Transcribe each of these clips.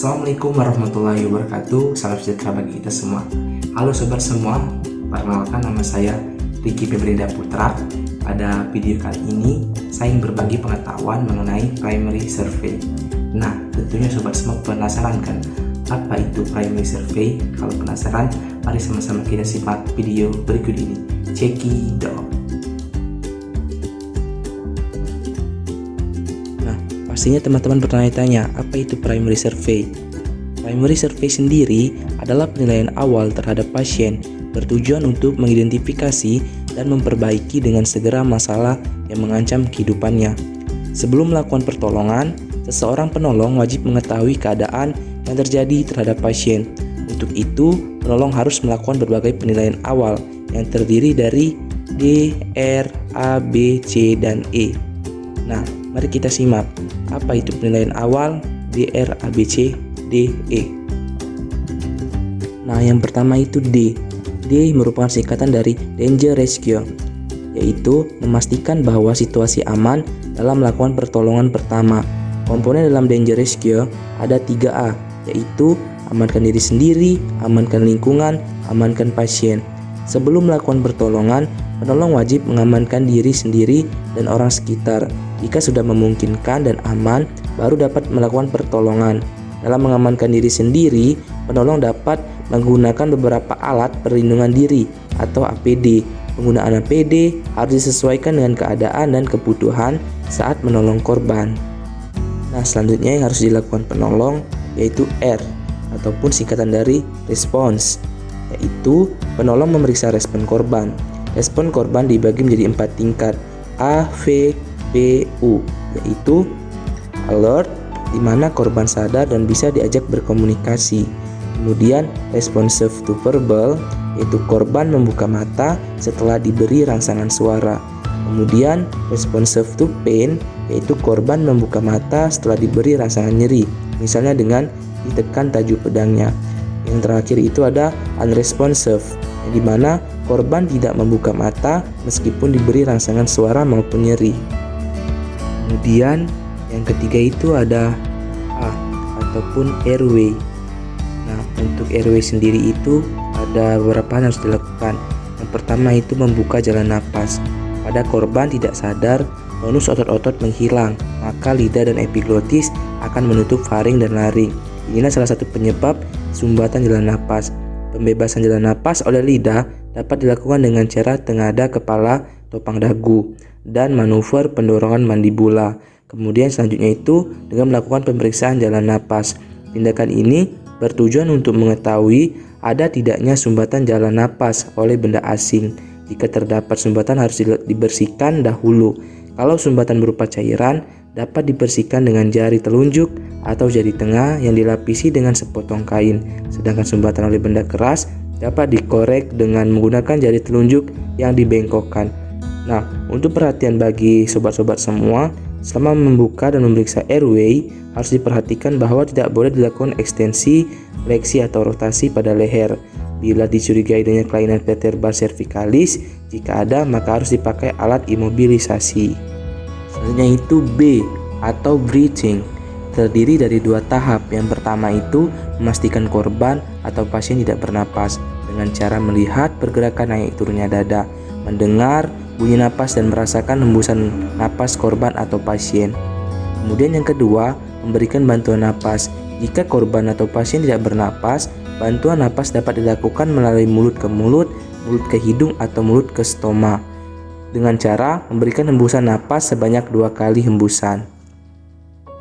Assalamualaikum warahmatullahi wabarakatuh. Salam sejahtera bagi kita semua. Halo sobat semua, perkenalkan nama saya Ricky Febrida Putra. Pada video kali ini saya ingin berbagi pengetahuan mengenai primary survey. Nah, tentunya sobat semua penasaran kan apa itu primary survey? Kalau penasaran, mari sama-sama kita simak video berikut ini. Check it out. Pastinya teman-teman bertanya-tanya, apa itu primary survey? Primary survey sendiri adalah penilaian awal terhadap pasien, bertujuan untuk mengidentifikasi dan memperbaiki dengan segera masalah yang mengancam kehidupannya. Sebelum melakukan pertolongan, seseorang penolong wajib mengetahui keadaan yang terjadi terhadap pasien. Untuk itu, penolong harus melakukan berbagai penilaian awal yang terdiri dari D, R, A, B, C, dan E. Nah, mari kita simak. Apa itu penilaian awal D, R, A, B, C, D, E? Nah, yang pertama itu D. D merupakan singkatan dari Danger Rescue, yaitu memastikan bahwa situasi aman dalam melakukan pertolongan pertama. Komponen dalam Danger Rescue ada 3A, yaitu amankan diri sendiri, amankan lingkungan, amankan pasien. Sebelum melakukan pertolongan, penolong wajib mengamankan diri sendiri dan orang sekitar. Jika sudah memungkinkan dan aman, baru dapat melakukan pertolongan. Dalam mengamankan diri sendiri, penolong dapat menggunakan beberapa alat perlindungan diri atau APD. Penggunaan APD harus disesuaikan dengan keadaan dan kebutuhan saat menolong korban. Nah, selanjutnya yang harus dilakukan penolong yaitu R ataupun singkatan dari response, yaitu penolong memeriksa respon korban. Respon korban dibagi menjadi 4 tingkat, A, V, P, U, yaitu alert, di mana korban sadar dan bisa diajak berkomunikasi. Kemudian responsive to verbal, yaitu korban membuka mata setelah diberi rangsangan suara. Kemudian responsive to pain, yaitu korban membuka mata setelah diberi rangsangan nyeri, misalnya dengan ditekan tajuk pedangnya. Yang terakhir itu ada unresponsive, yang dimana korban tidak membuka mata meskipun diberi rangsangan suara maupun nyeri. Kemudian yang ketiga itu ada A ataupun airway. Nah, untuk airway sendiri itu ada beberapa hal yang harus dilakukan. Yang pertama itu membuka jalan napas. Pada korban tidak sadar, tonus otot-otot menghilang, maka lidah dan epiglotis akan menutup faring dan laring. Inilah salah satu penyebab sumbatan jalan napas. Pembebasan jalan napas oleh lidah dapat dilakukan dengan cara tengada kepala, topang dagu, dan manuver pendorongan mandibula. Kemudian selanjutnya itu dengan melakukan pemeriksaan jalan napas. Tindakan ini bertujuan untuk mengetahui ada tidaknya sumbatan jalan napas oleh benda asing. Jika terdapat sumbatan harus dibersihkan dahulu. Kalau sumbatan berupa cairan, dapat dibersihkan dengan jari telunjuk atau jari tengah yang dilapisi dengan sepotong kain. Sedangkan sumbatan oleh benda keras dapat dikorek dengan menggunakan jari telunjuk yang dibengkokkan. Nah, untuk perhatian bagi sobat-sobat semua, selama membuka dan memeriksa airway, harus diperhatikan bahwa tidak boleh dilakukan ekstensi, fleksi atau rotasi pada leher. Bila dicurigai adanya kelainan vertebra cervicalis, jika ada maka harus dipakai alat imobilisasi. Selanjutnya itu B atau breathing, terdiri dari 2 tahap. Yang pertama itu memastikan korban atau pasien tidak bernapas dengan cara melihat pergerakan naik turunnya dada, mendengar bunyi napas dan merasakan hembusan napas korban atau pasien. Kemudian yang kedua, memberikan bantuan napas. Jika korban atau pasien tidak bernapas, bantuan napas dapat dilakukan melalui mulut ke mulut, mulut ke hidung atau mulut ke stoma, dengan cara memberikan hembusan napas sebanyak 2 kali hembusan.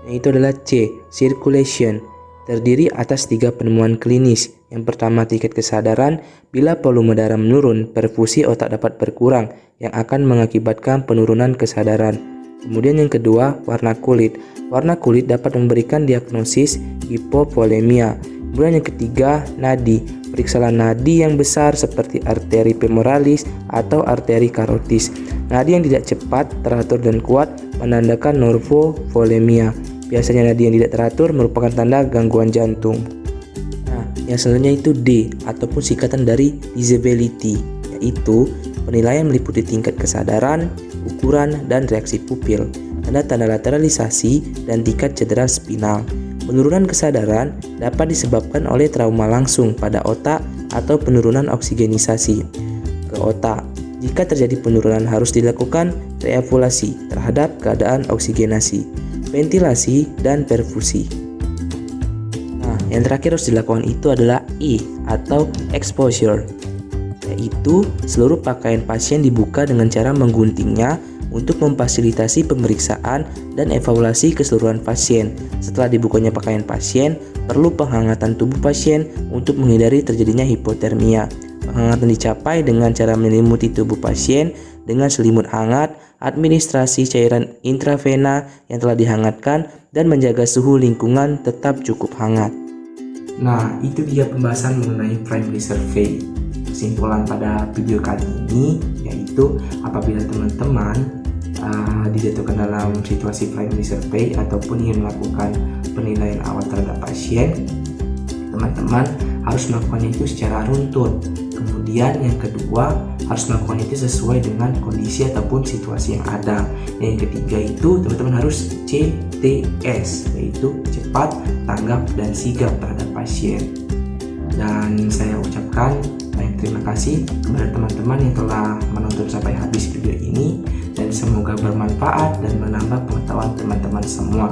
Itu adalah C, circulation, terdiri atas 3 penemuan klinis. Yang pertama, tingkat kesadaran. Bila volume darah menurun, perfusi otak dapat berkurang yang akan mengakibatkan penurunan kesadaran. Kemudian yang kedua, warna kulit. Warna kulit dapat memberikan diagnosis hipovolemia. Kemudian yang ketiga, nadi. Periksalah nadi yang besar seperti arteri femoralis atau arteri karotis. Nadi yang tidak cepat, teratur dan kuat menandakan normovolemia. Biasanya nadi yang tidak teratur merupakan tanda gangguan jantung. Nah, yang selanjutnya itu D ataupun singkatan dari disability, yaitu penilaian meliputi tingkat kesadaran, ukuran, dan reaksi pupil, tanda-tanda lateralisasi, dan tingkat cedera spinal. Penurunan kesadaran dapat disebabkan oleh trauma langsung pada otak atau penurunan oksigenisasi ke otak. Jika terjadi penurunan harus dilakukan reevaluasi terhadap keadaan oksigenasi, ventilasi, dan perfusi. Nah, yang terakhir harus dilakukan itu adalah E atau exposure, yaitu seluruh pakaian pasien dibuka dengan cara mengguntingnya untuk memfasilitasi pemeriksaan dan evaluasi keseluruhan pasien. Setelah dibukanya pakaian pasien, perlu penghangatan tubuh pasien untuk menghindari terjadinya hipotermia. Penghangatan dicapai dengan cara menyelimuti tubuh pasien dengan selimut hangat, administrasi cairan intravena yang telah dihangatkan, dan menjaga suhu lingkungan tetap cukup hangat. Nah, itu dia pembahasan mengenai primary survey. Kesimpulan pada video kali ini yaitu apabila teman-teman dijatuhkan dalam situasi primary survey ataupun ingin melakukan penilaian awal terhadap pasien, teman-teman harus melakukannya itu secara runtun. Kemudian yang kedua, harus melakukan itu sesuai dengan kondisi ataupun situasi yang ada. Yang ketiga itu teman-teman harus CTS, yaitu cepat, tanggap, dan sigap terhadap pasien. Dan saya ucapkan banyak terima kasih kepada teman-teman yang telah menonton sampai habis video ini, dan semoga bermanfaat dan menambah pengetahuan teman-teman semua.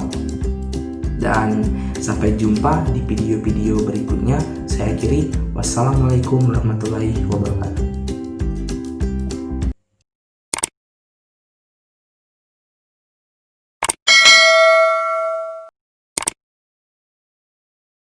Dan sampai jumpa di video-video berikutnya. Saya akhiri, wassalamualaikum warahmatullahi wabarakatuh.